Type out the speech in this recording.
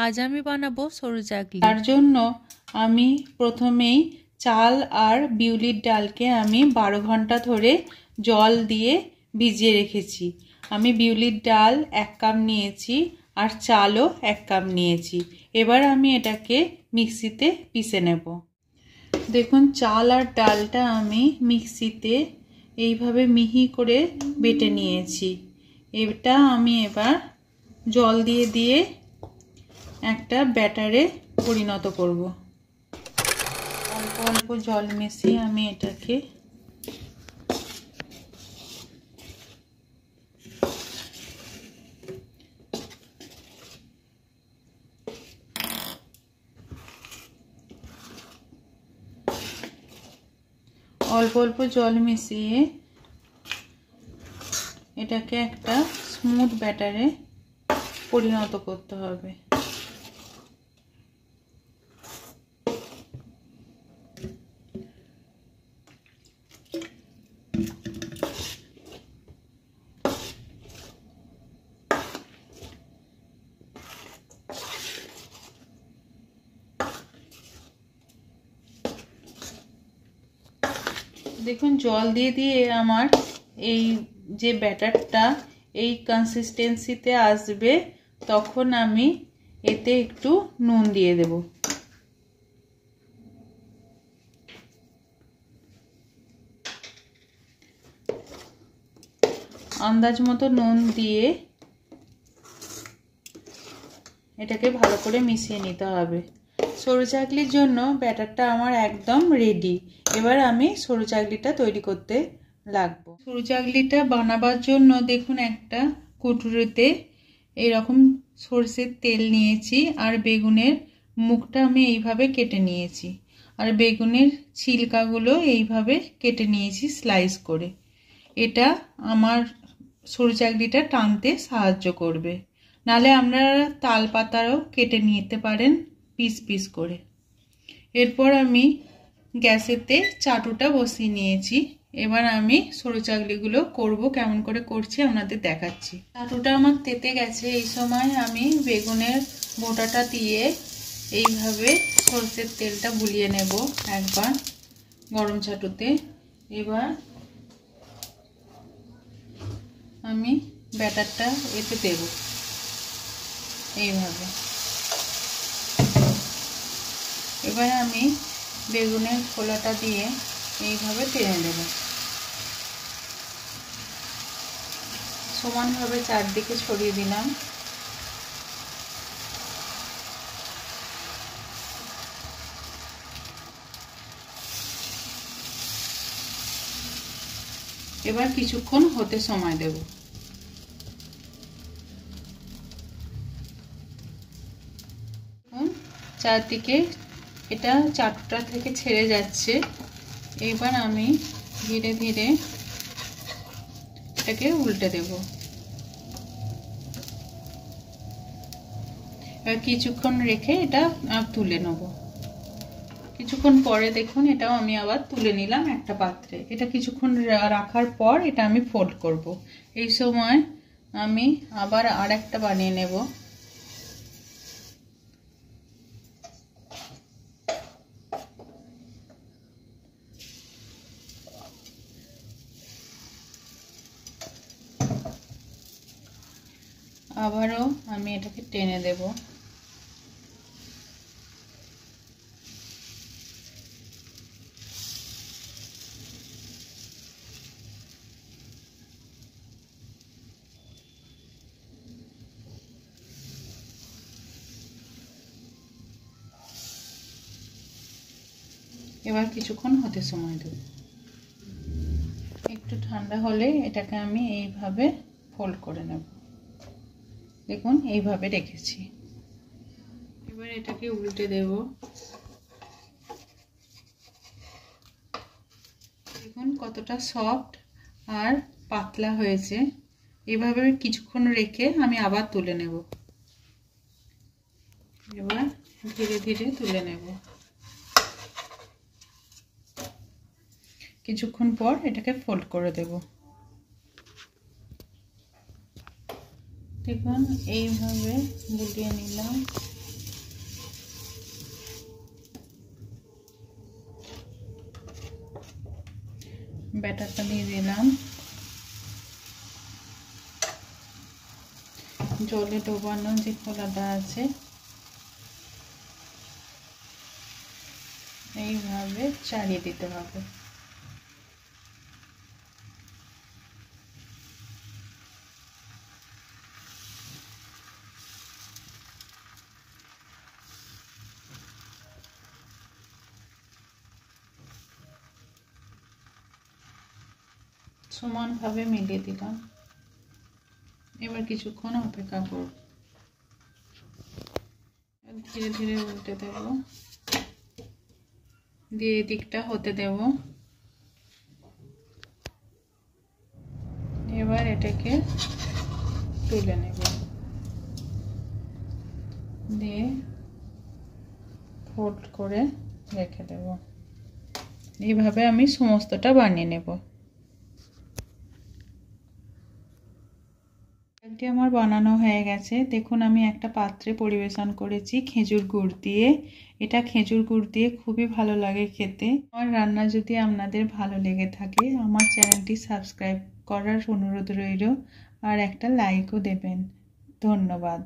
আজ আমি বানাবো সরু চাকলি। তার জন্য আমি প্রথমেই চাল আর বিউলির ডালকে আমি 12 ঘন্টা ধরে জল দিয়ে ভিজিয়ে রেখেছি। আমি বিউলির ডাল 1 কাপ নিয়েছি আর চালও 1 কাপ নিয়েছি। এবার আমি এটাকে মিক্সিতে পিষে নেব। দেখুন চাল আর ডালটা আমি মিক্সিতে এইভাবে মিহি করে বেটে নিয়েছি। এটা আমি এবার জল দিয়ে দিয়ে একটা ব্যাটারে পরিণত করব। অল্প অল্প জল মিশিয়ে আমি এটাকে এটাকে একটা স্মুথ ব্যাটারে পরিণত করতে হবে। দেখুন জল দিয়ে দিয়ে আমার এই যে ব্যাটারটা এই কনসিস্টেন্সিতে আসবে, তখন আমি এতে একটু নুন দিয়ে দেব। আন্দাজ মতো নুন দিয়ে এটাকে ভালো করে মিশিয়ে নিতে হবে। সরু চাকলির জন্য ব্যাটারটা আমার একদম রেডি। এবার আমি সরু চাকলিটা তৈরি করতে লাগবো। সরু চাকলিটা বানাবার জন্য দেখুন একটা কুটুরিতে এরকম সরষের তেল নিয়েছি আর বেগুনের মুখটা আমি এইভাবে কেটে নিয়েছি আর বেগুনের ছিলকাগুলো এইভাবে কেটে নিয়েছি স্লাইস করে। এটা আমার সরু চাকলিটা টানতে সাহায্য করবে। নালে আপনারা তাল পাতাও কেটে নিতে পারেন পিস পিস করে। এরপর আমি গ্যাসেতে চাটুটা বসিয়ে নিয়েছি। এবার আমি সরু চাকলিগুলো করব, কেমন করে করছি আপনাদের দেখাচ্ছি। চাটুটা আমার তেতে গেছে। এই সময় আমি বেগুনের বোটাটা দিয়ে এইভাবে সরষের তেলটা বুলিয়ে নেব একবার গরম চাটুতে। এবার আমি ব্যাটারটা এতে দেব এইভাবে। এবার আমি বেগুনের খোলাটা দিয়ে এইভাবে টেনে দেব। সমানভাবে চারদিকে ছড়িয়ে দিলাম। এবার কিছুক্ষণ হতে সময় দেব। চারদিকে এটা চাটুটা থেকে ছেড়ে যাচ্ছে। এবার আমি ধীরে ধীরে এটাকে উল্টে দেব। এবার কিছুক্ষণ রেখে এটা তুলে নেব। কিছুক্ষণ পরে দেখুন এটাও আমি আবার তুলে নিলাম একটা পাত্রে। এটা কিছুক্ষণ রাখার পর এটা আমি ফোল্ড করব। এই সময় আমি আবার আরেকটা বানিয়ে নেব। আবারও আমি এটাকে টেনে দেব। এবার কিছুক্ষণ হতে সময় দেব। একটু ঠান্ডা হলে এটাকে আমি এইভাবে ফোল্ড করে নেব। দেখুন এইভাবে রেখেছি। এবার এটাকে উল্টে দেব। দেখুন কতটা সফট আর পাতলা হয়েছে। এভাবে কিছুক্ষণ রেখে আমি আবার তুলে নেব। এবার ধীরে ধীরে তুলে নেব। কিছুক্ষণ পর এটাকে ফোল্ড করে দেব। দেখুন এইভাবে বুলিয়ে নিলাম। ব্যাটারটা দিয়ে দিলাম। জলে ডোবানো যে খোলাটা আছে এইভাবে চালিয়ে দিতে হবে। সমানভাবে মিলিয়ে দিলাম। এবার কিছুক্ষণ অপেক্ষা করব। ধীরে ধীরে উল্টে দেব, দিয়ে দিকটা হতে দেব। এবার এটাকে তুলে নেব, দিয়ে ফোল্ড করে রেখে দেব। এইভাবে আমি সমস্তটা বানিয়ে নেব। কেকটি আমার বানানো হয়ে গেছে। দেখুন আমি একটা পাত্রে পরিবেশন করেছি খেজুর গুড় দিয়ে। এটা খেজুর গুড় দিয়ে খুবই ভালো লাগে খেতে। আমার রান্না যদি আপনাদের ভালো লেগে থাকে আমার চ্যানেলটি সাবস্ক্রাইব করার অনুরোধ রইল, আর একটা লাইকও দেবেন। ধন্যবাদ।